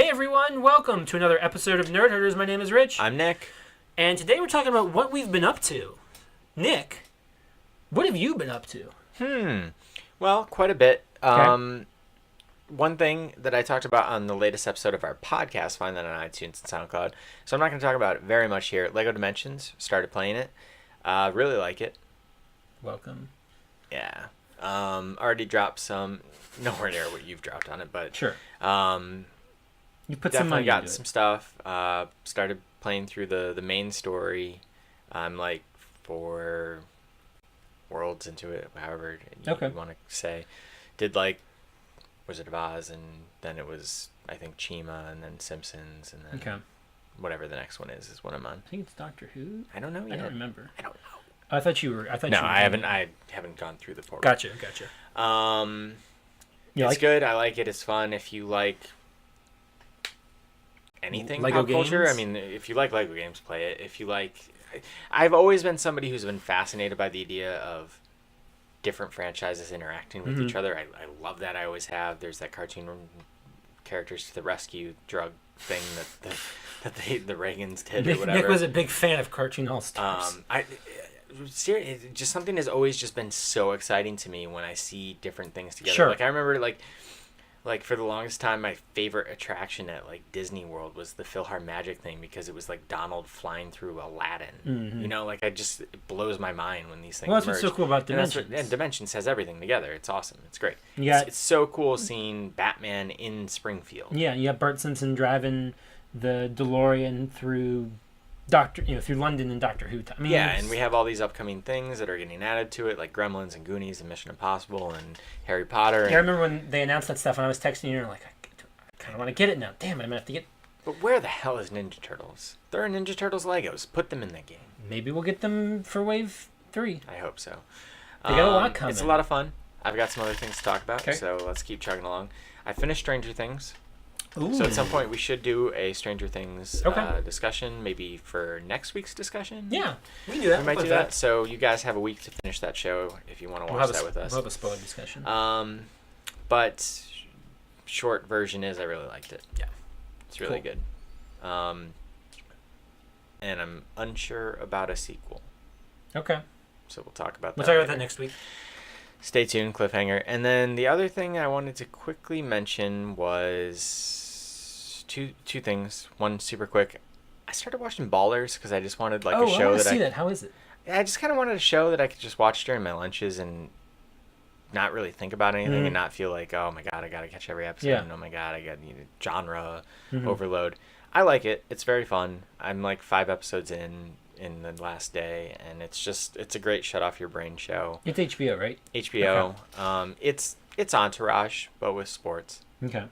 Hey everyone, welcome to another episode of Nerd Herders. My name is Rich. I'm Nick. And today we're talking about what we've been up to. Nick, what have you been up to? Well, quite a bit. Okay. One thing that I talked about on the latest episode of our podcast, find that on iTunes and SoundCloud. So I'm not going to talk about it very much here. Lego Dimensions, started playing it. Really like it. Welcome. Yeah. Already dropped some, nowhere near what you've dropped on it, but Sure. You put some definitely money got into some it. stuff. Started playing through the main story. I'm like 4 worlds into it, however you want to say. Did like Wizard of Oz, and then it was, I think, Chima, and then Simpsons, and then whatever the next one is what I'm on. I think it's Doctor Who. I don't know yet. I don't remember. I don't know. I thought you were. No, I haven't. I haven't gone through the portal. Gotcha. It's good. I like it. It's fun. If you like anything Lego pop culture, games? I mean, if you like Lego games, play it. If you like, I've always been somebody who's been fascinated by the idea of different franchises interacting with each other. I love that. I always have. There's that cartoon characters to the rescue drug thing that the Reagans did or whatever. Nick was a big fan of Cartoon All Stars. Seriously, just something has always just been so exciting to me when I see different things together. Sure. Like I remember like for the longest time, my favorite attraction at like Disney World was the PhilharMagic thing, because it was like Donald flying through Aladdin. Mm-hmm. You know, like it blows my mind when these things. Well, that's merge. what's so cool about Dimensions. And Dimensions has everything together. It's awesome. It's great. Yeah. It's so cool seeing Batman in Springfield. Yeah, you got Bart Simpson driving the DeLorean through through London and Doctor Who. I mean, yeah, and we have all these upcoming things that are getting added to it, like Gremlins and Goonies and Mission Impossible and Harry Potter. Yeah, I remember when they announced that stuff, and I was texting you, and like, I kind of want to get it now. Damn, I'm gonna have to get. But where the hell is Ninja Turtles? There are Ninja Turtles Legos. Put them in the game. Maybe we'll get them for Wave 3. I hope so. They got a lot coming. It's a lot of fun. I've got some other things to talk about, Okay. so let's keep chugging along. I finished Stranger Things. Ooh. So at some point we should do a Stranger Things Okay. discussion, maybe for next week's discussion. Yeah, we can do that. We might do that. So you guys have a week to finish that show if you want to watch that with us. We'll have a spoiler discussion. But short version is I really liked it. Yeah, it's really Cool. good. And I'm unsure about a sequel, Okay. so we'll talk about that. We'll talk about that later. next week. Stay tuned, cliffhanger. And then the other thing I wanted to quickly mention was two things. One super quick. I started watching Ballers because I just wanted like a show I want that to see that. How is it? I just kind of wanted a show that I could just watch during my lunches and not really think about anything and not feel like, oh my god, I gotta catch every episode. Yeah. And oh my god, I got genre overload. I like it. It's very fun. I'm like 5 episodes in the last day, and it's a great shut off your brain show. It's HBO, right? HBO. It's Entourage, but with sports. Okay.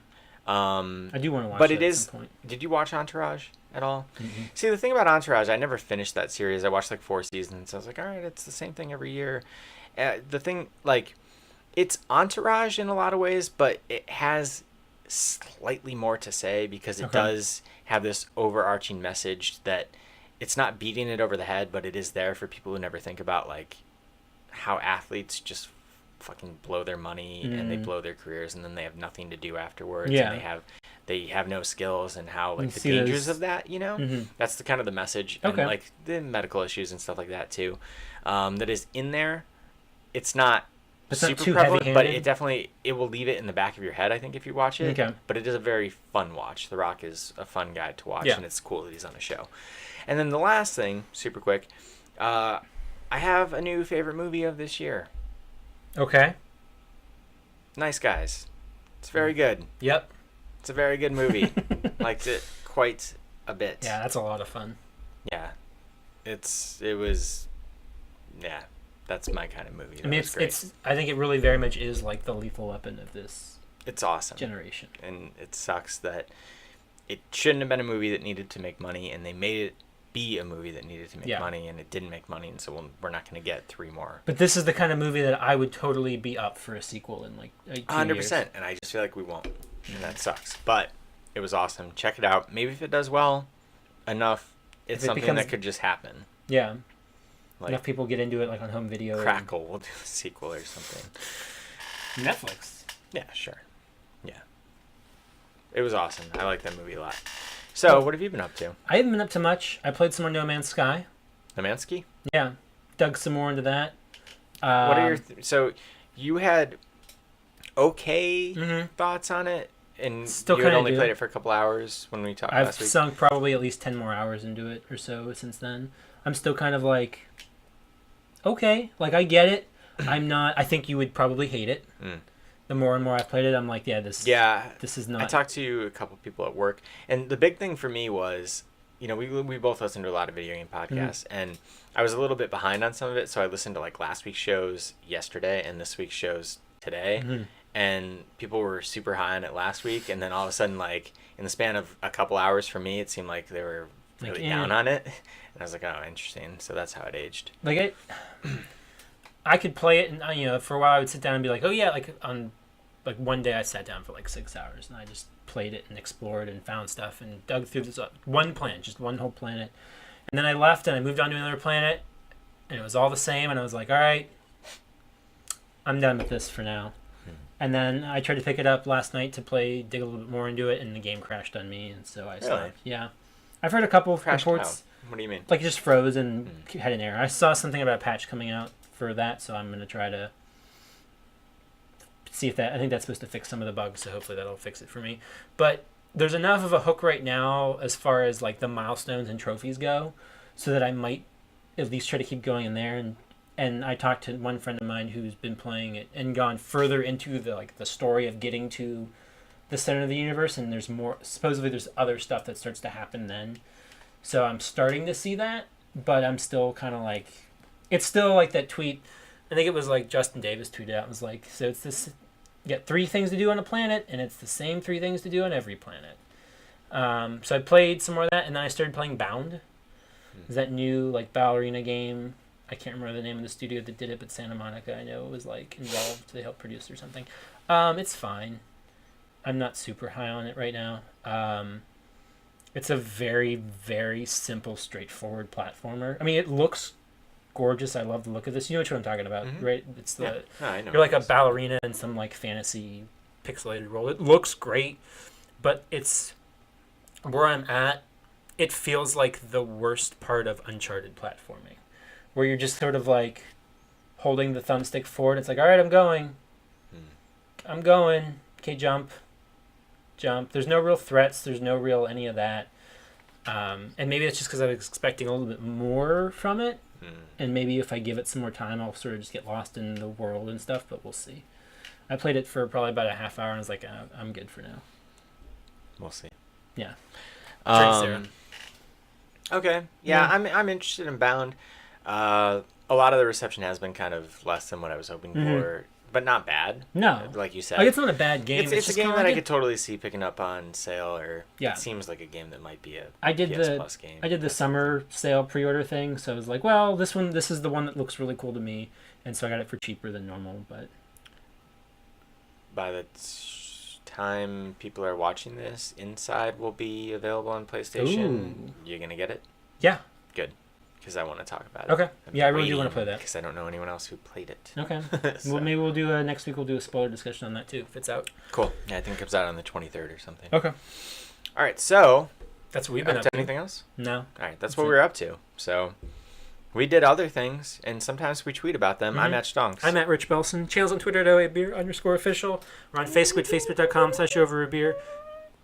I I do want to watch but that it at is. some point. Did you watch Entourage at all? Mm-hmm. See, the thing about Entourage, I never finished that series. I watched like 4 seasons. So I was like, all right, it's the same thing every year. The thing, like, it's Entourage in a lot of ways, but it has slightly more to say because it does have this overarching message that it's not beating it over the head, but it is there for people who never think about like how athletes just fucking blow their money and they blow their careers and then they have nothing to do afterwards. Yeah. And they have no skills, and how like You the see dangers those- of that, you know. That's the kind of the message, Okay. and like the medical issues and stuff like that too, that is in there. It's not It's not super too prevalent, but heavy-handed? it will leave it in the back of your head, I think, if you watch it. Okay. But it is a very fun watch. The Rock is a fun guy to watch, Yeah. and it's cool that he's on a show. And then the last thing, super quick, I have a new favorite movie of this year. Okay. Nice Guys. It's very good. Yep. It's a very good movie. Liked it quite a bit. Yeah, that's a lot of fun. Yeah. That's my kind of movie. I mean, That was great. it's. I think it really very much is like the Lethal Weapon of this It's awesome. generation. And it sucks that it shouldn't have been a movie that needed to make money, and they made it be a movie that needed to make money, and it didn't make money, and so we're not going to get 3 more. But this is the kind of movie that I would totally be up for a sequel in like 2 years. 100%, and I just feel like we won't, and that sucks. But it was awesome. Check it out. Maybe if it does well enough, it's If it something becomes- that could just happen. Yeah. Like Enough people get into it like on home video. Crackle will do a sequel or something. Netflix. Yeah, sure. Yeah. It was awesome. I like that movie a lot. So, what have you been up to? I haven't been up to much. I played some more No Man's Sky. Nemansky? Yeah, dug some more into that. What are your so you had okay Mhm. thoughts on it, and Still you had kinda only do. played it for a couple hours when we talked I've last week. sunk probably at least 10 more hours into it or so since then. I'm still kind of like, okay, like I get it. I'm not. I think you would probably hate it. Mm. The more and more I've played it, I'm like, yeah, Yeah, this is I not. talked to a couple people at work, and the big thing for me was, we both listen to a lot of video game podcasts, and I was a little bit behind on some of it, so I listened to like last week's shows yesterday and this week's shows today, Mhm. and people were super high on it last week, and then all of a sudden, like in the span of a couple hours for me, it seemed like they were Like, really eh. down on it, and I was like, oh, interesting. So that's how it aged. Like I could play it, and for a while I would sit down and be like, oh yeah, like one day I sat down for like 6 hours and I just played it and explored and found stuff and dug through this one planet, just one whole planet, and then I left and I moved on to another planet, and it was all the same, and I was like, all right, I'm done with this for now. And then I tried to pick it up last night to dig a little bit more into it, and the game crashed on me, and so I stopped. Really? Yeah, I've heard a couple of Crashed reports. What do you mean? Like it just froze and had an error. I saw something about a patch coming out for that, so I'm gonna try to see if that. I think that's supposed to fix some of the bugs, so hopefully that'll fix it for me. But there's enough of a hook right now as far as like the milestones and trophies go, so that I might at least try to keep going in there. And I talked to one friend of mine who's been playing it and gone further into the story of getting to the center of the universe, and there's more. Supposedly there's other stuff that starts to happen then. So I'm starting to see that, but I'm still kind of like, it's still like that tweet. I think it was like Justin Davis tweeted out. It was like, so it's this, you got 3 things to do on a planet, and it's the same 3 things to do on every planet. So I played some more of that, and then I started playing Bound. Is that new like ballerina game? I can't remember the name of the studio that did it, but Santa Monica, I know, was like involved. They helped produce or something. It's fine. I'm not super high on it right now. It's a very, very simple, straightforward platformer. I mean, it looks gorgeous. I love the look of this. You know what I'm talking about, right? It's the I know you're like what a it is. ballerina in some like fantasy pixelated role. It looks great, but it's where I'm at. It feels like the worst part of Uncharted platforming, where you're just sort of like holding the thumbstick forward. It's like, all right, I'm going. I'm going. Okay, jump. There's no real threats. There's no real any of that. And maybe it's just because I was expecting a little bit more from it. And maybe if I give it some more time, I'll sort of just get lost in the world and stuff. But we'll see. I played it for probably about a half hour and I was like, I'm good for now. We'll see. Yeah. Okay. Yeah, Yeah. I'm interested in Bound. A lot of the reception has been kind of less than what I was hoping for, but not bad. No. Like you said. Like, it's not a bad game. It's a just game kinda that I like could totally see picking up on sale, or Yeah. it seems like a game that might be a I did PS the Plus game. I did the summer sale pre-order thing, so I was like, well, this is the one that looks really cool to me, and so I got it for cheaper than normal. But By the time people are watching this, Inside will be available on PlayStation. Ooh. You're gonna get it? yeah, Good, because I want to talk about it. okay, yeah, I really do want to play that. because I don't know anyone else who played it. Okay, So, well, maybe we'll do next week. We'll do a spoiler discussion on that too, if it's out. cool. Yeah, I think it comes out on the 23rd or something. Okay, All right, so that's what we've been up up to to. anything else? No, All right, that's That's what it. we're up to. So we did other things, and sometimes we tweet about them. I'm Mhm. at Stonks. I'm at Rich Belson. Channels on Twitter at OABeer_official. We're on Facebook at Facebook.com/overabeer.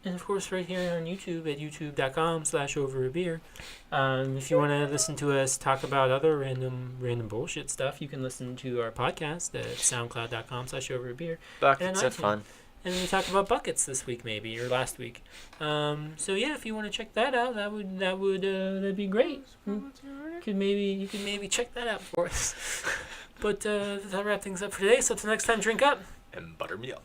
And of course, right here on YouTube at YouTube.com/overabeer. If you want to listen to us talk about other random bullshit stuff, you can listen to our podcast at SoundCloud.com/overabeer. Buckets and of fun. And we talked about buckets this week, maybe, or last week. So yeah, if you want to check that out, that'd be great. You could maybe check that out for us. But that'll wrap things up for today. So till next time, drink up. And butter me up.